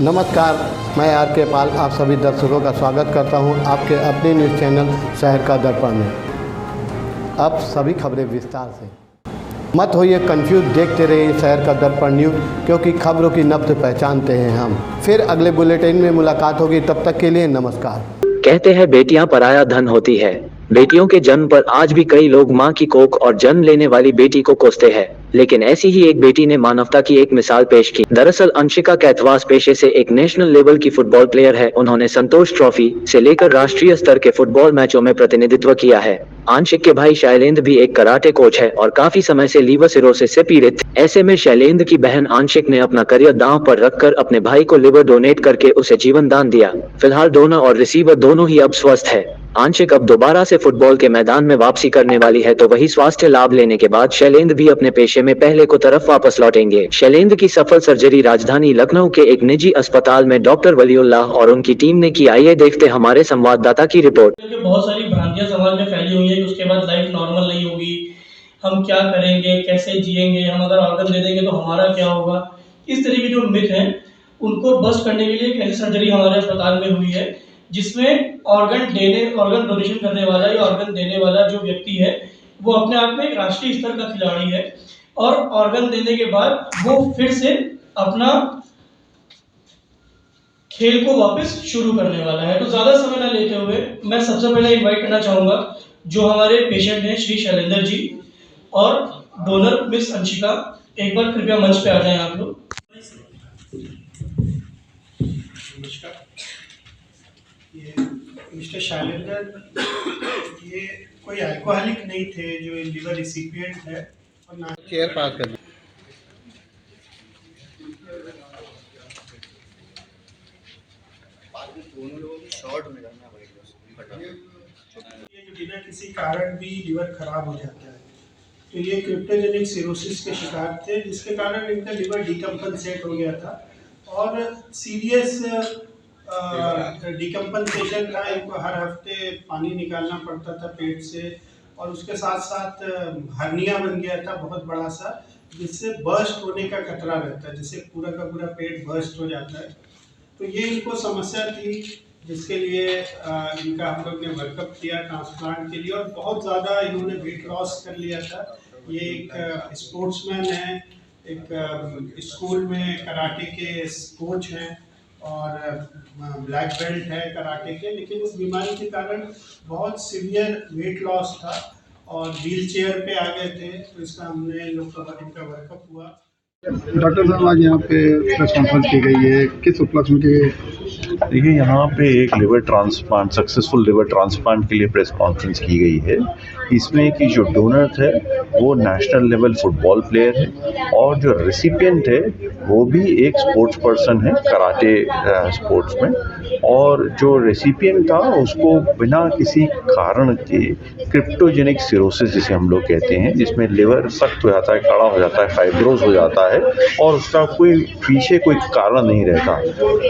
नमस्कार, मैं आर के पाल आप सभी दर्शकों का स्वागत करता हूं आपके अपने न्यूज़ चैनल शहर का दर्पण में। अब सभी खबरें विस्तार से। मत होइए कंफ्यूज, देखते रहिए शहर का दर्पण न्यूज़, क्योंकि खबरों की नब्ज पहचानते हैं हम। फिर अगले बुलेटिन में मुलाकात होगी, तब तक के लिए नमस्कार। कहते हैं बेटियां पराया धन होती है। बेटियों के जन्म पर आज भी कई लोग मां की कोख और जन्म लेने वाली बेटी को कोसते हैं, लेकिन ऐसी ही एक बेटी ने मानवता की एक मिसाल पेश की। दरअसल अंशिका कैथवास पेशे से एक नेशनल लेवल की फुटबॉल प्लेयर है। उन्होंने संतोष ट्रॉफी से लेकर राष्ट्रीय स्तर के फुटबॉल मैचों में प्रतिनिधित्व किया है। आंशिक के भाई शैलेंद्र भी एक कराटे कोच है और काफी समय से लीवर सिरोसिस से पीड़ित थे। ऐसे में शैलेंद्र की बहन आंशिक ने अपना करियर दांव पर रखकर अपने भाई को लिवर डोनेट करके उसे जीवन दान दिया। फिलहाल डोनर और रिसीवर दोनों ही अब स्वस्थ है। आंशिक अब दोबारा से फुटबॉल के मैदान में वापसी करने वाली है, तो वही स्वास्थ्य लाभ लेने के बाद शैलेंद्र भी अपने पेशे में पहले को तरफ वापस लौटेंगे। शैलेंद्र की सफल सर्जरी राजधानी लखनऊ के एक निजी अस्पताल में डॉक्टर वलीउल्लाह और उनकी टीम ने की। आइए देखते हमारे संवाददाता की रिपोर्ट। बहुत सारी भ्रांतियां समाज में फैली हुई है कि उसके बाद लाइफ नॉर्मल नहीं होगी, हम क्या करेंगे, कैसे जिएंगे, हम अगर ऑर्गन दे देंगे तो हमारा क्या होगा। इस तरह की जो मिथ है उनको बस्ट करने के लिए एक ऐसी सर्जरी हमारे अस्पताल में हुई है जिसमें ऑर्गन डोनेशन करने वाला या ऑर्गन देने वाला जो व्यक्ति है वो अपने आप में एक राष्ट्रीय स्तर का खिलाड़ी है और ऑर्गन देने के बाद वो फिर से अपना खेल को वापस शुरू करने वाला है। तो ज्यादा समय न लेते हुए मैं सबसे पहले इनवाइट करना चाहूंगा जो हमारे पेशेंट हैं श्री शैलेंद्र जी और डोनर मिस अंशिका। एक बार कृपया मंच पे आ जाएं आप लोग। ये मिस्टर शैलेंद्र, ये कोई अल्कोहलिक नहीं थे, जो लिवर रिसिपिएंट है और ना चेयर पास कर। ये जो बिना किसी कारण भी लिवर खराब हो जाता है, तो ये क्रिप्टोजेनिक सिरोसिस के शिकार थे, जिसके कारण इनका लिवर डिकम्पनसेट हो गया था और सीरियस डिकम्पनसेशन था। इनको हर हफ्ते पानी निकालना पड़ता था पेट से और उसके साथ साथ हर्निया बन गया था बहुत बड़ा सा, जिससे बर्स्ट होने का खतरा रहता है, जिससे पूरा का पूरा पेट बर्स्ट हो जाता है। तो ये इनको समस्या थी, जिसके लिए इनका हम लोग ने वर्कअप किया ट्रांसप्लांट के लिए और बहुत ज़्यादा इन्होंने वेट लॉस कर लिया था। ये एक स्पोर्ट्समैन है, एक स्कूल में कराटे के कोच हैं और ब्लैक बेल्ट है कराटे के, लेकिन इस बीमारी के कारण बहुत सीवियर वेट लॉस था और व्हील चेयर पे आ गए थे। तो इसका हमने इनका वर्कअप हुआ। डॉक्टर साहब, आज यहाँ पे प्रेस कॉन्फ्रेंस की गई है, किस उपलक्ष्य में की? देखिए, यहाँ पे एक liver transplant, successful liver transplant के लिए प्रेस कॉन्फ्रेंस की गई है। इसमें कि जो डोनर है वो नेशनल लेवल फुटबॉल प्लेयर है और जो रेसिपिएंट है वो भी एक स्पोर्ट्स पर्सन है कराटे स्पोर्ट्स में, और जो रेसिपिएंट था उसको बिना किसी कारण के क्रिप्टोजेनिक सिरोसिस जिसे हम लोग कहते हैं, जिसमें लिवर सख्त हो जाता है, कड़ा हो जाता है, फाइब्रोज हो जाता है और उसका कोई पीछे कोई कारण नहीं रहता।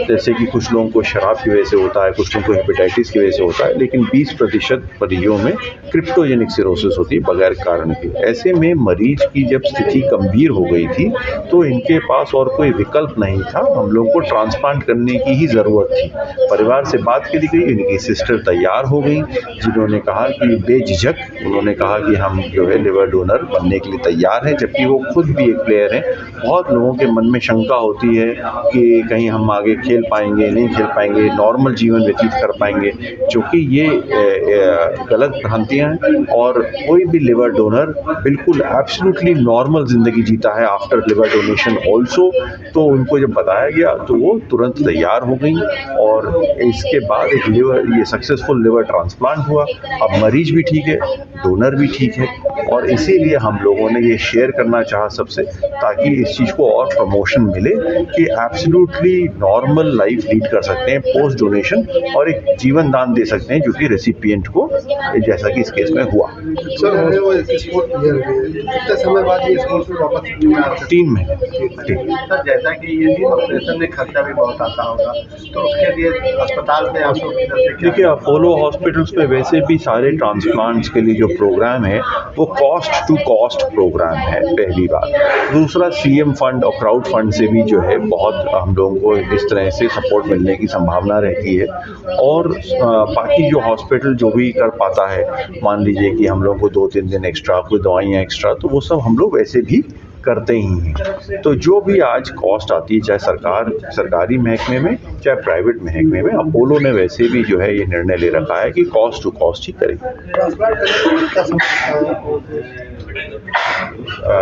जैसे कि कुछ लोगों को शराब की वजह से होता है, कुछ लोगों को हेपेटाइटिस की वजह से होता है, लेकिन 20% मरीजों में क्रिप्टोजेनिक सिरोसिस होती है बगैर कारण के। ऐसे में मरीज की जब स्थिति गंभीर हो गई थी तो इनके पास और कोई विकल्प नहीं था, हम लोग को ट्रांसप्लांट करने की ही ज़रूरत थी। परिवार से बात करी गई, इनकी सिस्टर तैयार हो गई, जिन्होंने कहा कि बेझिझक उन्होंने कहा कि हम जो है लिवर डोनर बनने के लिए तैयार हैं, जबकि वो खुद भी एक प्लेयर हैं। बहुत लोगों के मन में शंका होती है कि कहीं हम आगे खेल पाएंगे, नहीं खेल पाएंगे, नॉर्मल जीवन व्यतीत कर पाएंगे, जो कि ये गलत भ्रांतियाँ हैं। और कोई भी लिवर डोनर बिल्कुल एब्सोल्युटली नॉर्मल ज़िंदगी जीता है आफ्टर लिवर डोनेशन ऑल्सो। तो उनको जब बताया गया तो वो तुरंत तैयार हो गई और इसके बाद एक ये सक्सेसफुल लिवर ट्रांसप्लांट हुआ। अब मरीज भी ठीक है, डोनर भी ठीक है, और इसीलिए हम लोगों ने ये शेयर करना चाहा सबसे, ताकि इस चीज़ को और प्रमोशन मिले कि एब्सोल्युटली नॉर्मल लाइफ लीड कर सकते हैं पोस्ट डोनेशन और एक जीवन दान दे सकते हैं, जो कि रेसिपिएंट को, जैसा कि इस केस में हुआ। सर, वो स्पोर्ट प्लेयर है, कितने समय बाद ये स्पोर्ट में वापस 3 महीने। सर, जैसा कि ये ऑपरेशन में खर्चा भी बहुत आता होगा, तो उसके लिए अस्पताल में आप लोग देखिए, अपोलो हॉस्पिटल्स में वैसे भी सारे ट्रांसप्लांट्स के लिए जो प्रोग्राम है वो कॉस्ट टू कॉस्ट प्रोग्राम है पहली बात। दूसरा सीएम फंड और क्राउड फंड से भी जो है बहुत हम लोगों को इस तरह से सपोर्ट मिलने की संभावना रहती है। और बाकी जो हॉस्पिटल जो भी कर पाता है, मान लीजिए कि हम लोगों को 2-3 दिन एक्स्ट्रा, कोई दवाइयाँ एक्स्ट्रा, तो वो सब हम लोग वैसे भी करते ही हैं। तो जो भी आज कॉस्ट आती है, चाहे सरकारी महकमे में चाहे प्राइवेट महकमे में, अपोलो ने वैसे भी जो है ये निर्णय ले रखा है कि कॉस्ट टू कॉस्ट ही करेंगे।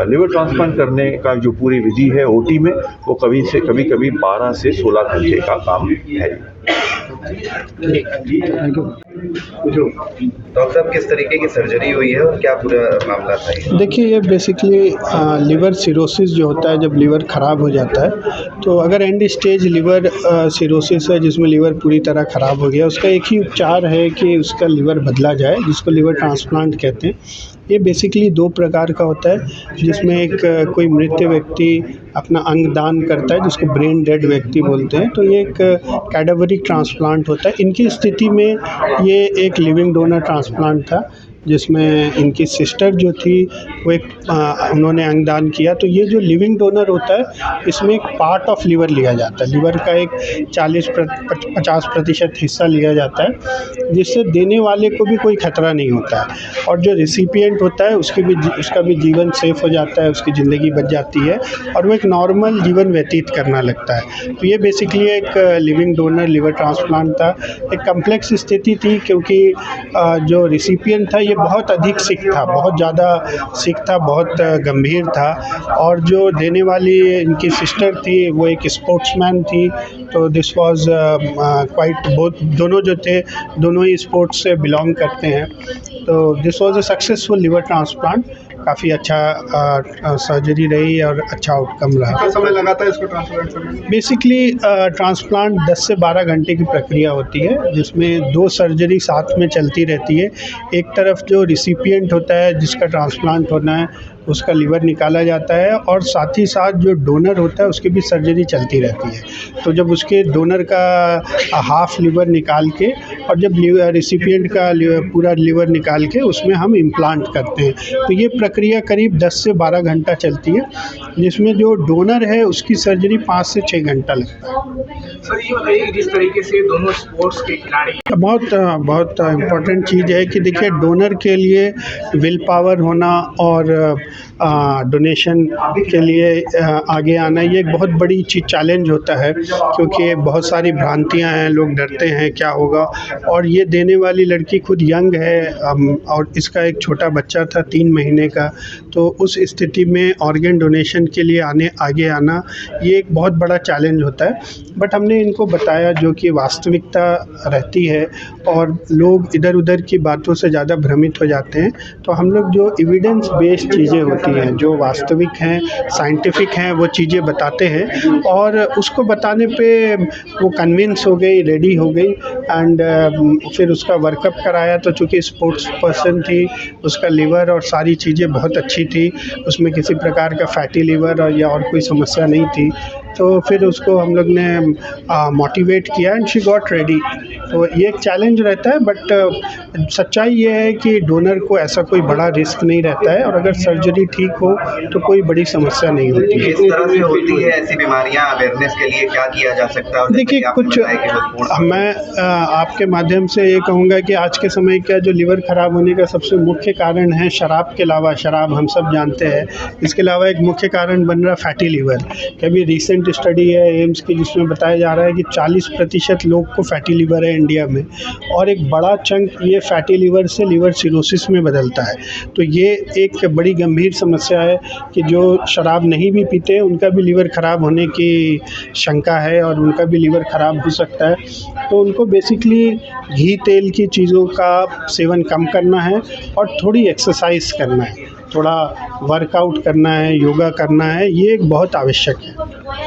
लिवर ट्रांसप्लांट करने का जो पूरी विधि है ओटी में, वो कभी 12 से 16 घंटे का काम है। डॉक्टर साहब, किस तरीके की सर्जरी हुई है और क्या पूरा मामला था? देखिए, ये बेसिकली लिवर सिरोसिस जो होता है, जब लिवर ख़राब हो जाता है, तो अगर एंड स्टेज लिवर सिरोसिस है जिसमें लिवर पूरी तरह ख़राब हो गया, उसका एक ही उपचार है कि उसका लिवर बदला जाए, जिसको लिवर ट्रांसप्लांट कहते हैं। ये बेसिकली 2 प्रकार का होता है, जिसमें एक कोई मृत व्यक्ति अपना अंग दान करता है, जिसको ब्रेन डेड व्यक्ति बोलते हैं, तो ये एक कैडावरिक ट्रांसप्लांट होता है। इनकी स्थिति में ये एक लिविंग डोनर ट्रांसप्लांट था, जिसमें इनकी सिस्टर जो थी वो एक उन्होंने अंगदान किया। तो ये जो लिविंग डोनर होता है, इसमें एक पार्ट ऑफ लिवर लिया जाता है, लिवर का एक 40-50% हिस्सा लिया जाता है, जिससे देने वाले को भी कोई खतरा नहीं होता है, और जो रिसिपिएंट होता है उसका भी जीवन सेफ हो जाता है, उसकी ज़िंदगी बच जाती है और वो एक नॉर्मल जीवन व्यतीत करना लगता है। तो ये बेसिकली एक लिविंग डोनर लिवर ट्रांसप्लांट था। एक कम्प्लेक्स स्थिति थी, क्योंकि जो रिसिपिएंट था ये बहुत अधिक सिक था, बहुत ज़्यादा सिक था, बहुत गंभीर था, और जो देने वाली इनकी सिस्टर थी वो एक स्पोर्ट्समैन थी। तो दिस वाज क्वाइट, बोथ दोनों जो थे दोनों ही स्पोर्ट्स से बिलोंग करते हैं। तो this was a successful liver transplant. काफ़ी अच्छा सर्जरी रही और अच्छा आउटकम रहा। कितना समय लगा था इसको ट्रांसप्लांट करने में? बेसिकली ट्रांसप्लांट 10 से 12 घंटे की प्रक्रिया होती है, जिसमें 2 सर्जरी साथ में चलती रहती है। एक तरफ जो रिसिपिएंट होता है जिसका ट्रांसप्लांट होना है, उसका लिवर निकाला जाता है, और साथ ही साथ जो डोनर होता है उसकी भी सर्जरी चलती रहती है। तो जब उसके डोनर का हाफ लिवर निकाल के, और जब रिसिपिएंट का पूरा लिवर निकाल के उसमें हम इम्प्लांट करते हैं। तो ये प्रक्रिया करीब 10 से 12 घंटा चलती है, जिसमें जो डोनर है उसकी सर्जरी 5 से 6 घंटा लगता है। सर, ये बताइए कि जिस तरीके से दोनों स्पोर्ट्स के खिलाड़ी, बहुत इम्पोर्टेंट चीज़ है कि देखिए, डोनर के लिए विल पावर होना और डोनेशन के लिए आगे आना, ये एक बहुत बड़ी चैलेंज होता है, क्योंकि बहुत सारी भ्रांतियां हैं, लोग डरते हैं क्या होगा। और ये देने वाली लड़की खुद यंग है, और इसका एक छोटा बच्चा था 3 महीने का। तो उस स्थिति में ऑर्गन डोनेशन के लिए आगे आना ये एक बहुत बड़ा चैलेंज होता है। बट हमने इनको बताया जो कि वास्तविकता रहती है, और लोग इधर उधर की बातों से ज़्यादा भ्रमित हो जाते हैं। तो हम लोग जो एविडेंस बेस्ड चीज़ें होती हैं, जो वास्तविक हैं, साइंटिफिक हैं, वो चीज़ें बताते हैं, और उसको बताने पे वो कन्विंस हो गई, रेडी हो गई, एंड फिर उसका वर्कअप कराया। तो चूँकि स्पोर्ट्स पर्सन थी, उसका लिवर और सारी चीज़ें बहुत अच्छी थी, उसमें किसी प्रकार का फैटी लिवर और कोई समस्या नहीं थी। तो फिर उसको हम लोग ने मोटिवेट किया, एंड शी गॉट रेडी। तो ये एक चैलेंज रहता है, बट सच्चाई ये है कि डोनर को ऐसा कोई बड़ा रिस्क नहीं रहता है, और अगर सर्जरी ठीक हो तो कोई बड़ी समस्या नहीं होती है। किस तरह से होती है ऐसी बीमारियां, अवेयरनेस के लिए क्या किया जा सकता है? देखिए, कुछ मैं आपके माध्यम से ये कहूँगा कि आज के समय का जो लिवर ख़राब होने का सबसे मुख्य कारण है, शराब के अलावा, शराब हम सब जानते हैं, इसके अलावा एक मुख्य कारण बन रहा फैटी लिवर। कभी रिसेंट स्टडी है एम्स की, जिसमें बताया जा रहा है कि 40% लोग को फैटी लिवर है इंडिया में, और एक बड़ा चंक ये फैटी लिवर से लिवर सिरोसिस में बदलता है। तो ये एक बड़ी गंभीर समस्या है कि जो शराब नहीं भी पीते हैं उनका भी लिवर ख़राब होने की शंका है, और उनका भी लिवर ख़राब हो सकता है। तो उनको बेसिकली घी तेल की चीज़ों का सेवन कम करना है, और थोड़ी एक्सरसाइज करना है, थोड़ा वर्कआउट करना है, योगा करना है, ये एक बहुत आवश्यक है।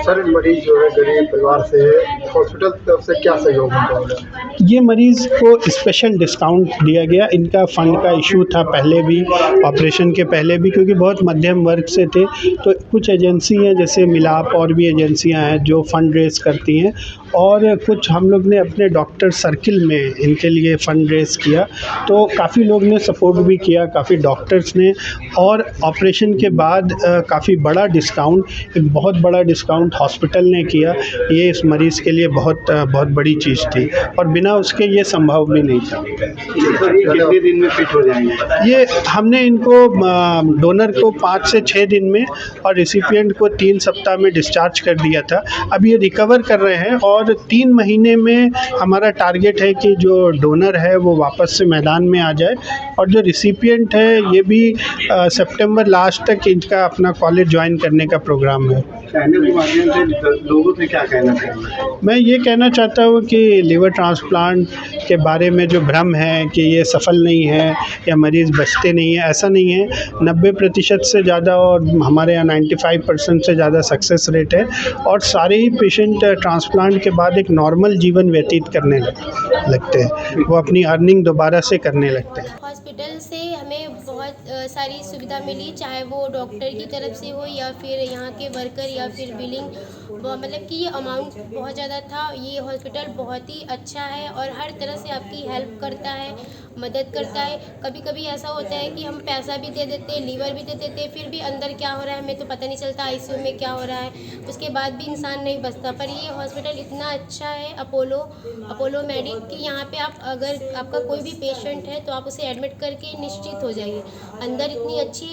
सर मरीज जो है गरीब परिवार से हॉस्पिटल की तरफ से क्या सहयोग होगा? ये मरीज़ को स्पेशल डिस्काउंट दिया गया। इनका फ़ंड का इशू था पहले भी, ऑपरेशन के पहले भी, क्योंकि बहुत मध्यम वर्ग से थे। तो कुछ एजेंसी हैं जैसे मिलाप और भी एजेंसियां हैं जो फ़ंड रेज़ करती हैं, और कुछ हम लोग ने अपने डॉक्टर सर्किल में इनके लिए फ़ंड रेज़ किया। तो काफ़ी लोग ने सपोर्ट भी किया, काफ़ी डॉक्टर्स ने, और ऑपरेशन के बाद काफ़ी बड़ा डिस्काउंट, एक बहुत बड़ा डिस्काउंट हॉस्पिटल ने किया। ये इस मरीज़ के लिए बहुत बड़ी चीज़ थी, और बिना उसके ये संभव भी नहीं था। सर ये कितने दिन में फिट हो जाएंगे? ये हमने इनको डोनर को 5 से 6 दिन में और रिसिपिएंट को 3 सप्ताह में डिस्चार्ज कर दिया था। अब ये रिकवर कर रहे हैं, और 3 महीने में हमारा टारगेट है कि जो डोनर है वो वापस से मैदान में आ जाए, और जो रिसिपिएंट है ये भी सितंबर लास्ट तक इनका अपना कॉलेज ज्वाइन करने का प्रोग्राम है। चैनल के माध्यम से लोगों से क्या कहना चाहिए? मैं ये कहना चाहता हूँ कि लिवर ट्रांसप्लांट के बारे में जो भ्रम है कि ये सफल नहीं है या मरीज़ बचते नहीं हैं, ऐसा नहीं है। 90% से ज़्यादा, और हमारे यहाँ 95% से ज़्यादा सक्सेस रेट है, और सारे ही पेशेंट ट्रांसप्लांट के बाद एक नॉर्मल जीवन व्यतीत करने लगते हैं, वो अपनी अर्निंग दोबारा से करने लगते हैं। हॉस्पिटल से हमें बहुत सारी सुविधा मिली, चाहे वो डॉक्टर की तरफ से हो या फिर यहाँ के वर्कर या फिर बिलिंग, मतलब कि ये अमाउंट बहुत ज़्यादा था। ये हॉस्पिटल बहुत ही अच्छा है और हर तरह से आपकी हेल्प करता है, मदद करता है। कभी कभी ऐसा होता है कि हम पैसा भी दे देते, लीवर भी दे देते, फिर भी अंदर क्या हो रहा है हमें तो पता नहीं चलता, आईसीयू में क्या हो रहा है, उसके बाद भी इंसान नहीं बचता। पर ये हॉस्पिटल इतना अच्छा है, अपोलो मेडिक, कि यहाँ पे आप अगर आपका कोई भी पेशेंट है तो आप उसे एडमिट करके निश्चित हो जाइए। अंदर इतनी अच्छी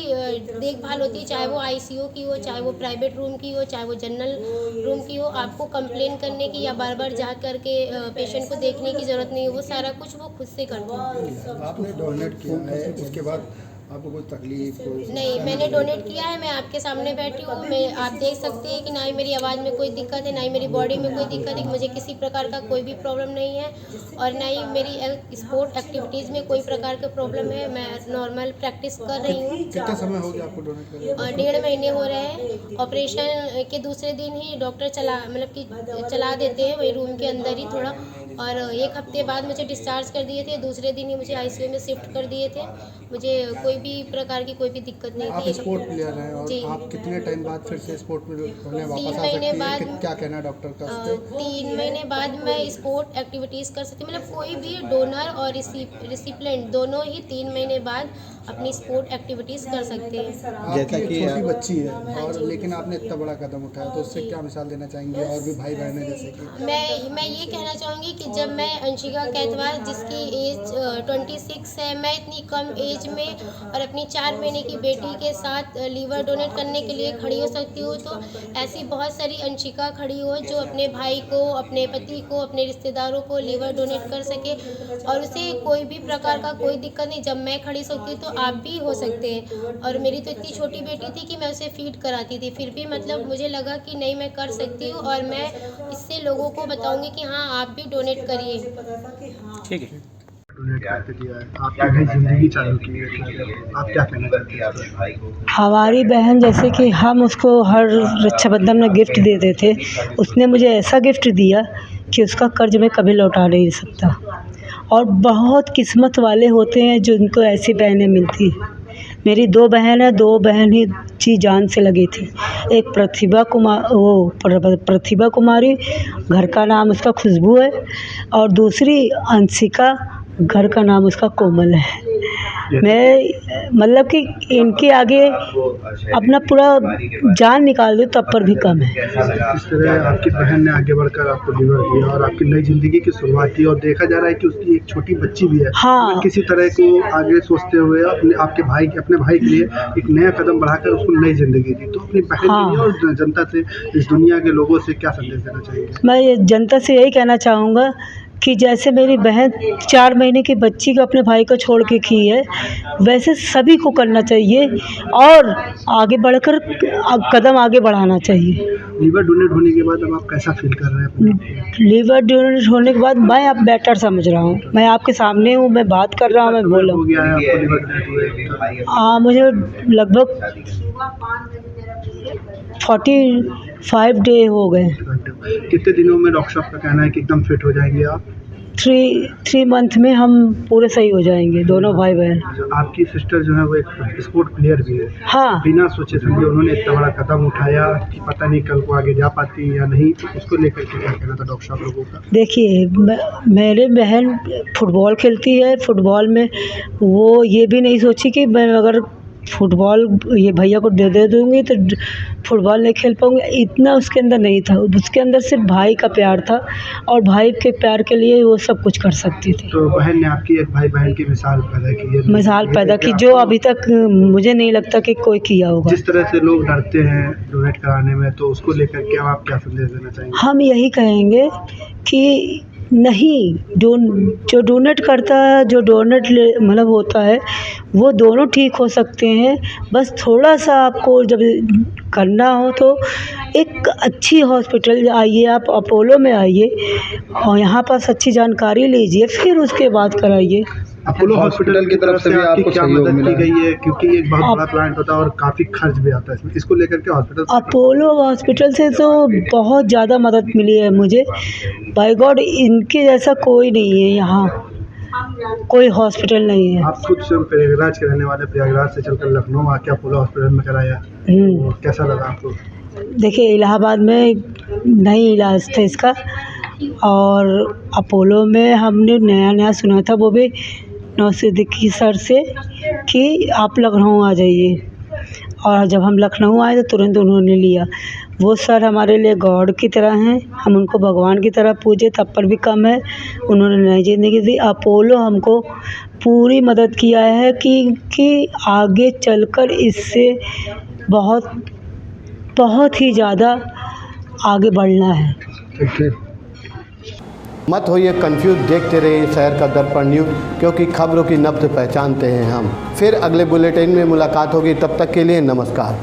देखभाल होती है, चाहे वो आईसीयू की हो, चाहे वो प्राइवेट रूम की हो, चाहे वो जनरल रूम की हो। आपको कंप्लेन करने की या बार बार जा कर के पेशेंट को देखने की ज़रूरत नहीं है, वो सारा कुछ वो खुद से करते हैं। आपने डोनेट किया है, उसके बाद आपको कोई तकलीफ नहीं, मैंने डोनेट किया है, मैं आपके सामने बैठी हूँ, मैं आप देख सकते हैं कि ना ही मेरी आवाज़ में कोई दिक्कत है, ना ही मेरी बॉडी में कोई दिक्कत है, मुझे किसी प्रकार का कोई भी प्रॉब्लम नहीं है, और ना ही मेरी स्पोर्ट एक्टिविटीज़ में कोई प्रकार का प्रॉब्लम है। मैं नॉर्मल प्रैक्टिस कर रही हूँ। कितना समय हो गया आपको डोनेट करने? 1.5 महीने हो रहे हैं। ऑपरेशन के दूसरे दिन ही डॉक्टर चला देते हैं वही रूम के अंदर ही थोड़ा, और 1 हफ्ते बाद मुझे डिस्चार्ज कर दिए थे। दूसरे दिन ही मुझे आईसीयू में शिफ्ट कर दिए थे। मुझे कोई भी प्रकार की कोई भी दिक्कत नहीं आप थी। स्पोर्ट प्लेयर हैं, और जी। आप कितने टाइम बाद फिर से स्पोर्ट में होने वापस 3 आ महीने सकती हैं? बाद क्या कहना है डॉक्टर का उस पर? 3 महीने बाद मैं स्पोर्ट एक्टिविटीज़ कर सकती हूँ, मतलब कोई भी डोनर और रिसिपिएंट दोनों ही 3 महीने बाद अपनी स्पोर्ट एक्टिविटीज़ कर सकते हैं। आपकी एक छोटी बच्ची है, और लेकिन आपने इतना बड़ा कदम उठाया, तो उससे क्या मिसाल देना चाहेंगे? और भी भाई बहन हैं जैसे कि मैं ये कहना चाहूँगी कि जब मैं अंशिका कैथवाल, जिसकी एज 26 है, मैं इतनी कम एज में और अपनी 4 महीने की बेटी के साथ लीवर डोनेट करने के लिए खड़ी हो सकती हूँ, तो ऐसी बहुत सारी अंशिका खड़ी हो जो अपने भाई को, अपने पति को, अपने रिश्तेदारों को लीवर डोनेट कर सके, और उसे कोई भी प्रकार का कोई दिक्कत नहीं। जब मैं खड़ी सकती हूँ तो आप भी हो सकते हैं। और मेरी तो इतनी छोटी बेटी थी कि मैं उसे फीड कराती थी, फिर भी मतलब मुझे लगा कि नहीं, मैं कर सकती हूँ, और मैं इससे लोगों को बताऊँगी कि हाँ, आप भी डोनेट करिए। ठीक है। डोनेट करके दिया है, आपकी नई जिंदगी चालू की है, आप क्या कहना चाहते हैं? हमारी बहन, जैसे कि हम उसको हर रक्षाबंधन में गिफ्ट देते थे, उसने मुझे ऐसा गिफ्ट दिया कि उसका कर्ज मैं कभी लौटा नहीं सकता। और बहुत किस्मत वाले होते हैं जो उनको ऐसी बहनें मिलती हैं। मेरी 2 बहन है, 2 बहन ही जी जान से लगी थी। एक प्रतिभा कुमारी, घर का नाम उसका खुशबू है, और दूसरी अंशिका, घर का नाम उसका कोमल है। मैं मतलब कि इनके आगे अपना पूरा जान निकाल दूँ तब पर भी कम है। इस तरह आपकी बहन ने आगे बढ़कर आपको लीवर दिया और आपकी नई ज़िंदगी की शुरुआत की, और देखा जा रहा है कि उसकी एक छोटी बच्ची भी है। हाँ। किसी तरह को आगे सोचते हुए अपने भाई के लिए एक नया कदम बढ़ाकर उसको नई ज़िंदगी दी। तो अपनी बहन के लिए और जनता से, इस दुनिया के लोगों से क्या संदेश देना चाहिए? मैं ये जनता से यही कहना चाहूँगा कि जैसे मेरी बहन 4 महीने की बच्ची को अपने भाई को छोड़ के की है, वैसे सभी को करना चाहिए और आगे बढ़कर कदम आगे बढ़ाना चाहिए। लीवर डोनेट होने के बाद अब आप कैसा फील कर रहे हैं अपने आप को? लीवर डोनेट होने के बाद मैं अब बेटर समझ रहा हूँ, मैं आपके सामने हूँ, मैं बात कर रहा हूँ, मैं बोल रहा हो हूँ। गया है आपको लीवर डोनेट हुए? हाँ, मुझे लगभग 45 डे हो गए। कितने दिनों में डॉक्टर साहब का कहना है कि एकदम फिट हो जाएंगे आप? 3 मंथ में हम पूरे सही हो जाएंगे, दोनों भाई बहन। आपकी सिस्टर जो है वो एक स्पोर्ट प्लेयर भी है। हाँ, बिना सोचे समझे उन्होंने इतना बड़ा कदम उठाया कि पता नहीं कल को आगे जा पाती या नहीं, तो उसको लेकर के क्या कहना था डॉक्टर साहब लोगों का? देखिए मेरे बहन फुटबॉल खेलती है, फुटबॉल में वो ये भी नहीं सोची कि मैं अगर फुटबॉल ये भैया को दे दूँगी तो फुटबॉल नहीं खेल पाऊँगी, इतना उसके अंदर नहीं था। उसके अंदर सिर्फ भाई का प्यार था और भाई के प्यार के लिए वो सब कुछ कर सकती थी। तो बहन ने आपकी एक भाई बहन की मिसाल पैदा की है। मिसाल पैदा की जो अभी तक मुझे नहीं लगता कि कोई किया होगा। जिस तरह से लोग डरते हैं डोनेट कराने में, तो उसको लेकर के आप क्या संदेश देना चाहेंगे? हम यही कहेंगे कि नहीं, जो डोनेट करता है, जो डोनेट मतलब होता है, वो दोनों ठीक हो सकते हैं। बस थोड़ा सा आपको जब करना हो तो एक अच्छी हॉस्पिटल आइए, आप अपोलो में आइए और यहाँ पास अच्छी जानकारी लीजिए, फिर उसके बाद कराइए। अपोलो हॉस्पिटल की तरफ से भी आपको क्या मदद की गई है? क्योंकि एक बहुत बड़ा प्लांट होता है और काफ़ी खर्च भी आता है इसमें, इसको लेकर के हॉस्पिटल अपोलो हॉस्पिटल से तो बहुत ज़्यादा मदद मिली है मुझे। बाय गॉड इनके जैसा कोई नहीं है, यहाँ कोई हॉस्पिटल नहीं है। आप खुद स्वयं प्रयागराज के रहने वाले, प्रयागराज से चलकर लखनऊ आके अपोलो हॉस्पिटल में कराया, तो कैसा लगा आपको? देखिए इलाहाबाद में नहीं इलाज था इसका, और अपोलो में हमने नया सुना था, वो भी नौसिद्दीकी सर से कि आप लखनऊ आ जाइए, और जब हम लखनऊ आए तो तुरंत उन्होंने लिया। वो सर हमारे लिए गॉड की तरह हैं, हम उनको भगवान की तरह पूजे तब पर भी कम है। उन्होंने नई ज़िंदगी दी। अपोलो हमको पूरी मदद किया है कि आगे चलकर इससे बहुत ही ज़्यादा आगे बढ़ना है। मत होइए कंफ्यूज, देखते रहिए शहर का दर्पण न्यूज़, क्योंकि खबरों की नब्ज़ पहचानते हैं हम। फिर अगले बुलेटिन में मुलाकात होगी, तब तक के लिए नमस्कार।